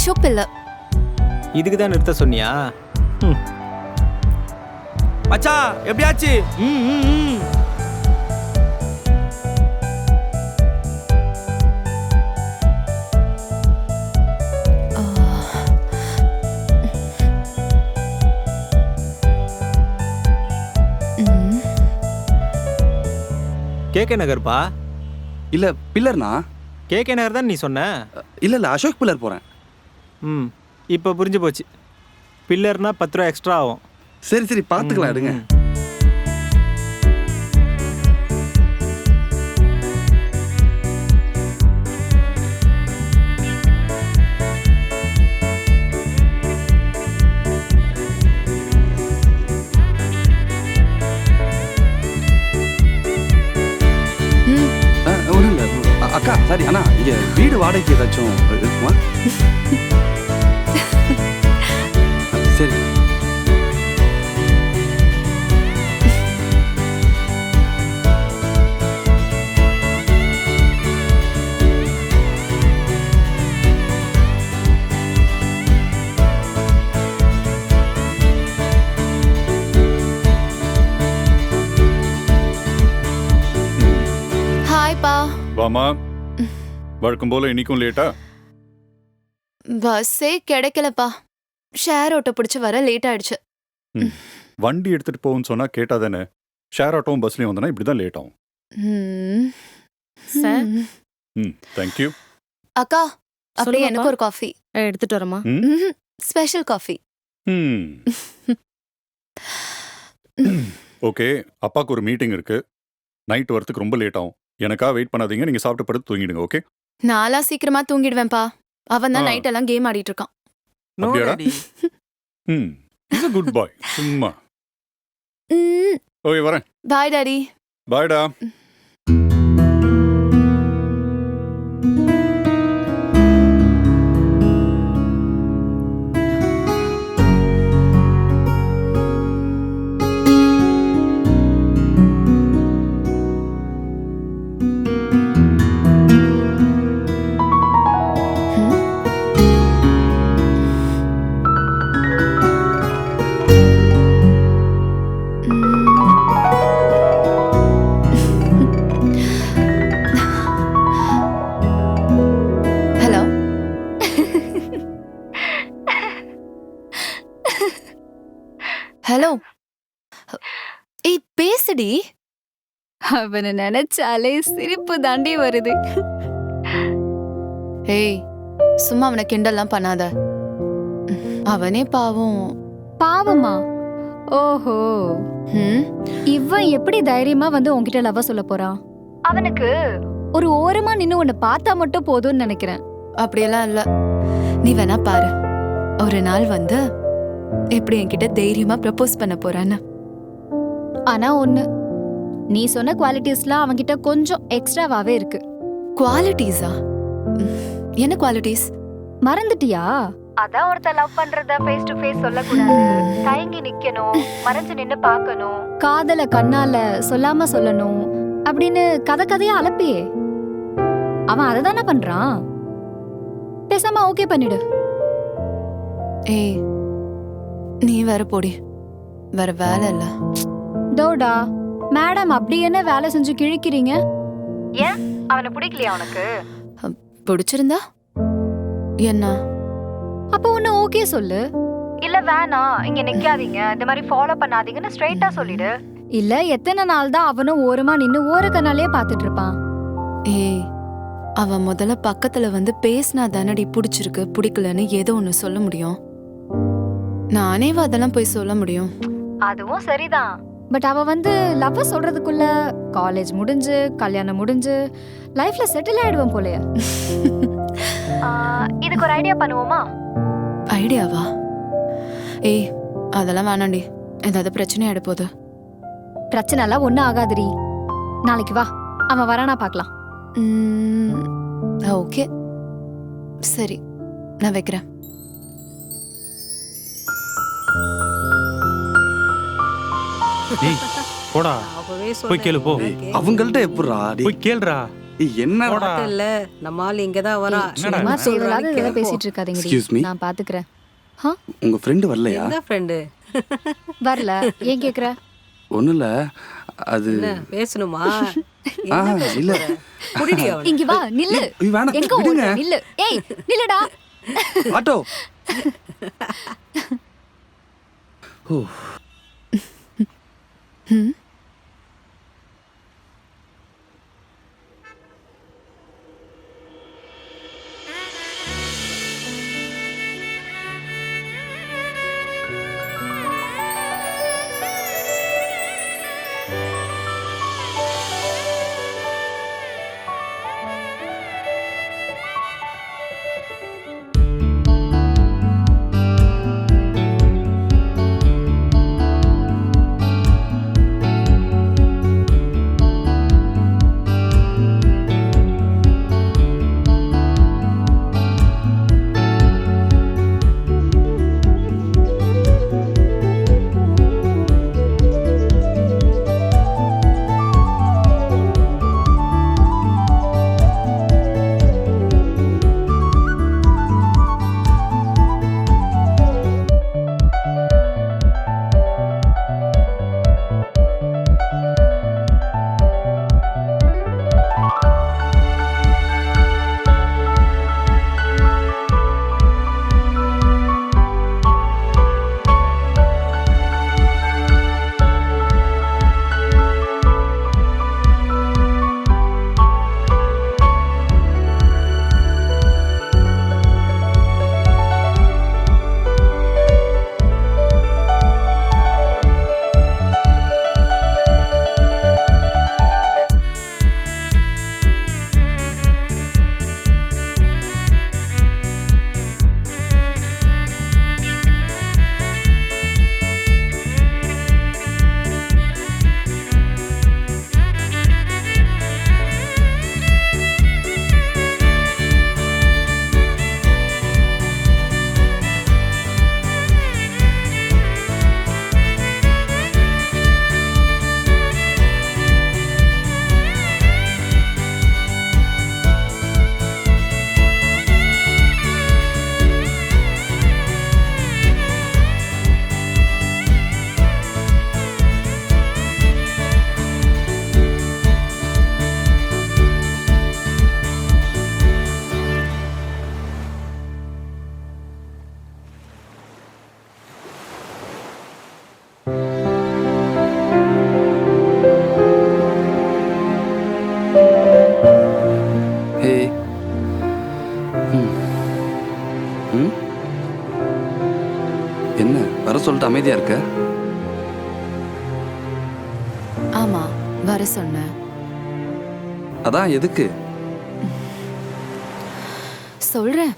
அசோக் பிள்ளை. இதுக்கு தான் நிறுத்த சொன்னியா? மச்சா எப்படியாச்சு? கேகே நகர்ப்பா. இல்ல பில்லர்னா? கேகே நகர் தான் நீ சொன்ன. இல்ல அசோக் பில்லர் போறேன். இப்போ புரிஞ்சு போச்சு. பில்லர்னா 10 ரூபா எக்ஸ்ட்ரா ஆகும். சரி பார்த்துக்கலாம், எடுங்க. அக்கா சாரி அண்ணா, இங்க வீடு வாடகைக்கு ஏதாச்சும் இருக்குமா? சரி. ஹாய்ப்பா. வாமா. வழக்கம் போல இன்னைக்கும் லேட்டா? பஸ்ஸே கிடைக்கலப்பா. ஷேர் ஆட்டோ பிடிச்சு வர லேட் ஆயிடுச்சு. வண்டி எடுத்துட்டு போகும்னு சொன்னா கேட்டாதானே. ஷேர் ஆட்டோவும் பஸ்லயும் வந்தனா இப்படிதான் லேட் ஆகும். சார். தேங்க்யூ. அக்கா அப்படியே எனக்கு ஒரு காஃபி எடுத்துட்டு வரமா? Special coffee. ஓகே, அப்பாக்கு ஒரு மீட்டிங் இருக்கு. நைட் வரதுக்கு ரொம்ப லேட் ஆகும். எனக்கா வெயிட் பண்ணாதீங்க. நீங்க சாப்பிட்டு படுத்து தூங்கிடுங்க. ஓகே? நாளா சீக்கிரமா தூங்கிடுவேன்பா. அவன் தான் நைட் எல்லாம் கேம் ஆடிட்டு இருக்கான். No daddy. Is a good boy. சும்மா. ஓகே வரேன். Bye daddy. பாய்டா. ஹலோ. ஏய் பேசுடி. அவனை நினைச்சாலே சிரிப்பு தாண்டி வருது. ஏய் சும்மா அவனை கிண்டல்லாம் பண்ணாத. அவனே பாவம். பாவமா? ஓஹோ. இவன் எப்படி தைரியமா வந்து உன்கிட்ட லவ் சொல்ல போறான்? அவனுக்கு ஒரு ஓரமா நின்னு உன்னை பார்த்தா மட்டும் போதும்னு நினைக்கிறேன். அப்படியெல்லாம் இல்ல. நீ வேணா பாரு. ஒரு நாள் வந்து எப்படி என்கிட்ட தைரியமா ப்ரப்போஸ் பண்ண போறான்னு. ஆனா ஒண்ணு, நீ சொன்ன குவாலிட்டிஸ்லாம் அவன்கிட்ட கொஞ்சம் எக்ஸ்ட்ராவாவே இருக்கு. குவாலிட்டிஸா? என்ன குவாலிட்டிஸ்? மறந்துட்டியா? அதான் ஒருத்தர் லவ் பண்றத ஃபேஸ் டு ஃபேஸ் சொல்லக்கூடாது, தயங்கி நிக்கணும், மறைஞ்சு நின்னு பார்க்கணும், காதல கண்ணால சொல்லாம சொல்லணும் அப்படின்னு கதையா அலப்பியே. அவன் அதை தானே பண்றான். பேசாம ஓகே பண்ணிடு. ஏய் நீ வேற போடி. வேற வேலை இல்ல. தோடா மேடம் அப்படி என்ன வேலை செஞ்சு கிழிக்கிறீங்க? ஏன் அவனை பிடிக்கலையா உனக்கு? பிடிச்சிருந்தா என்ன? அப்ப ஒன்னு ஓகே சொல்லு. இல்ல வேணாம் இங்க நிக்காதீங்க, இந்த மாதிரி ஃபாலோ பண்ணாதீங்கன்னு ஸ்ட்ரைட்டா சொல்லிடு. இல்ல எத்தனை நாள் தான் அவனும் ஓரமா நின்னு ஓர கண்ணாலே பாத்துட்டு இருப்பான்? ஏய் அவன் முதல்ல பக்கத்துல வந்து பேசினா தானடி பிடிச்சிருக்கு பிடிக்கலன்னு ஏதோ ஒன்னு சொல்ல முடியும். நானே அதெல்லாம் போய் சொல்ல முடியும். அதுவும் சரிதான். பட் அவ வந்து லவ் சொல்றதுக்குள்ள காலேஜ் முடிஞ்சு கல்யாணம் முடிஞ்சு லைஃப்ல செட்டில் ஆயிடுவான் போலயே. இதுக்கு ஒரு ஐடியா பண்ணுவோமா? ஐடியாவா? ஏய் அதெல்லாம் வேணாண்டி. ஏதாவது பிரச்சனை ஆயிட போகுது. பிரச்சனை எல்லாம் ஒன்னும் ஆகாதுரி. நாளைக்கு வா, அவன் வரானா பார்க்கலாம். ஓகே சரி, நான் வைக்கிறேன். போடா போய் கேளு போ. அவங்கள்ட்ட எப்படிடா? போய் கேளுடா. என்ன இல்ல நம்ம ஆள் இங்கதான் வரா சும்மா தேவையில்லாத இதெல்லாம் பேசிட்டு இருக்காதீங்கடி. Excuse me? நான் பாத்துக்கிறேன். உங்க ஃப்ரெண்டு வரலையா? என்ன ஃப்ரெண்டு வரல. ஏன் கேக்குற? ஒண்ணும் இல்ல, அது என்ன பேசணுமா? ஆ, இல்ல. குடிடி அவனை. இங்க வா, நில்லு. ஐய், வேணாம், எங்க விடுங்க. ஓடுற? நில்லு. ஏய், நில்லுடா. ஆட்டோ. ஓ, ஹே. என்ன வர சொல்லிட்டு அமைதியா இருக்க? ஆமா, வர சொன்னேன். அதான் எதுக்கு? சொல்றேன்,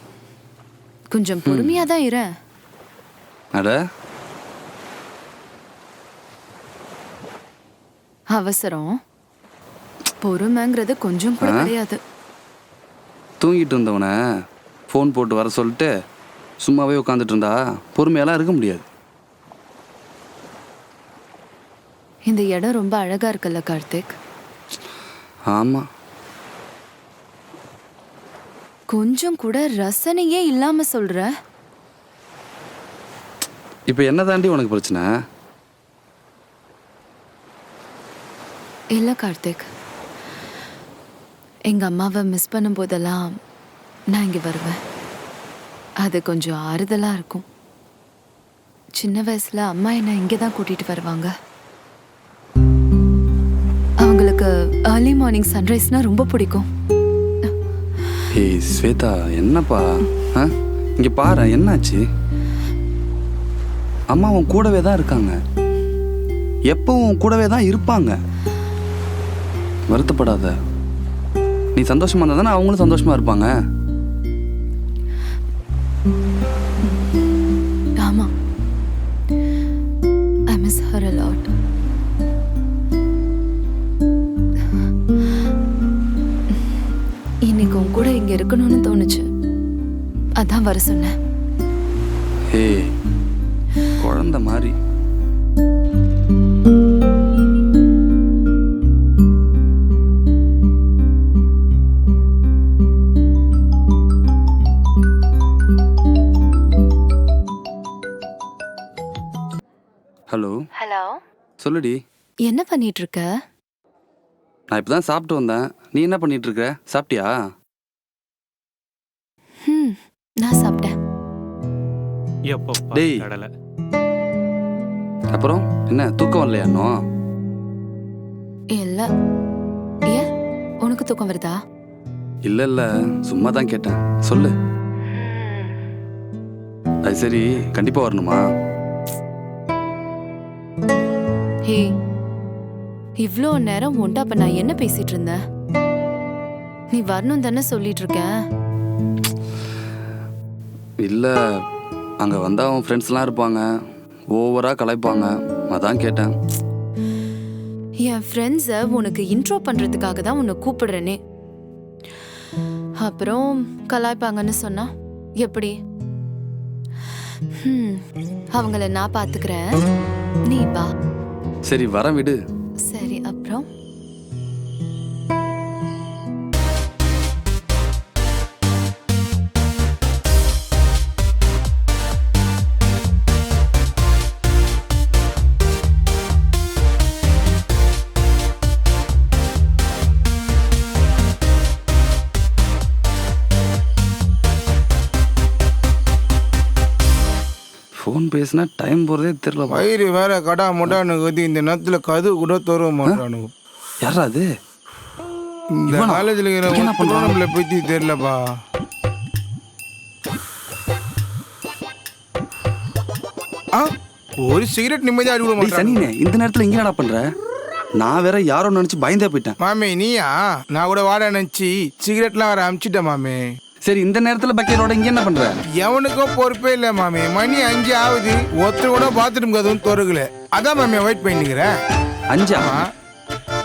கொஞ்சம் பொறுமையா தான் இரு. அட, அவசரம் பொறுமைங்கிறது கொஞ்சம் கூட கிடையாது. தூங்கிட்டு இருந்தவனை ஃபோன் போட்டு வர சொல்லிட்டு சும்மாவே உட்காந்துட்டு இருந்தா பொறுமையெல்லாம் இருக்க முடியாது. இந்த இடம் ரொம்ப அழகா இருக்குல்ல கார்த்திக்? ஆமா, கொஞ்சம் கூட ரசனையே இல்லாம சொல்ற. இப்போ என்ன தாண்டி உனக்கு பிரச்சனை? இல்ல கார்த்திக், எங்க அம்மாவை மிஸ் பண்ணும் போதெல்லாம் நான் இங்க வருவேன். அது கொஞ்சம் ஆறுதலா இருக்கும். சின்ன வயசுல அம்மா என்ன இங்கே தான் கூட்டிட்டு வருவாங்க. அவங்களுக்கு ஏர்லி மார்னிங் சன்ரைஸ்னா ரொம்ப பிடிக்கும். ஏய் ஸ்வேதா, என்னப்பா? இங்க பாரு, என்னாச்சு? அம்மா உன் கூடவே தான் இருக்காங்க, எப்பவும் உன் கூடவே தான் இருப்பாங்க. வருத்தப்படாத. நீ சந்தோஷமா இருந்தா தானே அவங்களும் சந்தோஷமா இருப்பாங்க. ஆமா, I miss her a lot. இன்னைக்கு உன் கூட இங்க இருக்கணும்னு தோணுச்சு, அதான் வர சொன்னேன். ஏய், குழந்தை மாதிரி. சொல்லுடி. என்ன பண்ணிட்டு இருக்க? நான் இப்போ தான் சாப்பிட்டு வந்தேன். நீ என்ன பண்ணிட்டு இருக்க? சாப்பிட்டியா? நான் சாப்பிட்டேன். எப்போ டேய். கடலை அப்புறம் என்ன தூக்கம் வரலையா இன்னும்? இல்ல. ஏன் உனக்கு தூக்கம் வருதா? இல்லை இல்லை, சும்மா தான் கேட்டேன். சொல்லு. அது சரி, கண்டிப்பாக வரணுமா? ஹே, இவ்ளோ நேரம் உன்ட்ட அப்ப நான் என்ன பேசிட்டு இருந்தேன்? நீ வரணும் தானே சொல்லிட்டு இருக்க. இல்லை, அங்கே வந்தால் அவன் ஃப்ரெண்ட்ஸ்லாம் இருப்பாங்க, ஓவராக கலாய்ப்பாங்க, அதான் கேட்டேன். என் ஃப்ரெண்ட்ஸை உனக்கு இன்ட்ரோ பண்றதுக்காக தான் உன்னை கூப்பிடுறேனே. அப்புறம் கலாய்ப்பாங்கன்னு சொன்னா எப்படி? அவங்கள நான் பாத்துக்கிறேன், நீ வா. சரி வரேன், விடு. சரி, அப்புறம் ஃபோன் பேசினா டைம் போகிறதே தெரியல. வயிறு வேற கடா முடானு இந்த நேரத்துல கது கூட தருவ மாட்டானுங்க. யாரா அது? இந்த இவனா? காலேஜ்ல இவன் என்ன இருக்கிற பண்றான்? நம்மளை பத்தி தெரியலப்பா. ஒரு சிகரெட் நிம்மதியா அடிவிட டேய் மாட்டான். சனினே, இந்த நேரத்தில் இங்கே என்னடா பண்ணுற? நான் வேற யாரோ நினச்சி பயந்தே போயிட்டேன். மாமே நீயா? நான் கூட வாட நினைச்சு சிகரெட்லாம் வேற அமிச்சிட்டேன் மாமே. சரி, இந்த நேரத்தில் பக்கெட்டோட இங்கே என்ன பண்ணுற? எவனுக்கும் பொறுப்பே இல்லை மாமே. மணி 5 ஆகுது, ஒருத்தர் கூட பாத்ரூம் கதவும் திறக்கல. அதான் மாமே வெயிட் பண்ணிக்கிறேன். 5?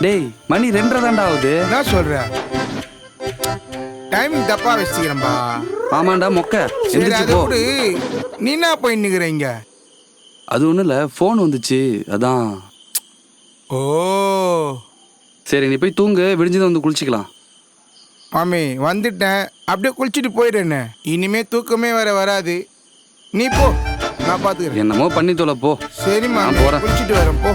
டேய் மணி 2:30 தான்டா ஆகுது. என்ன சொல்ற? டைமிங் தப்பா வச்சுக்கிறேன்பா. ஆமாண்டா மொக்க. சரி எந்திரிச்சு அதை போ. விடு. நீ என்ன பண்ணிக்கிற இங்க? அது ஒன்றும் இல்லை, ஃபோன் வந்துச்சு அதான். ஓ சரி நீ போய் தூங்கு, விடிஞ்சதை வந்து குளிச்சிக்கலாம். மாமி வந்துட்டேன், அப்படியே குளிச்சுட்டு போயிடுறேன்னு. இனிமே தூக்கமே வேற வராது. நீ போ, நான் பாத்துக்கிறேன். என்னமோ பண்ணி தொலை போ. சரி நான் மாமி, போறேன். குளிச்சுட்டு வரேன் போ.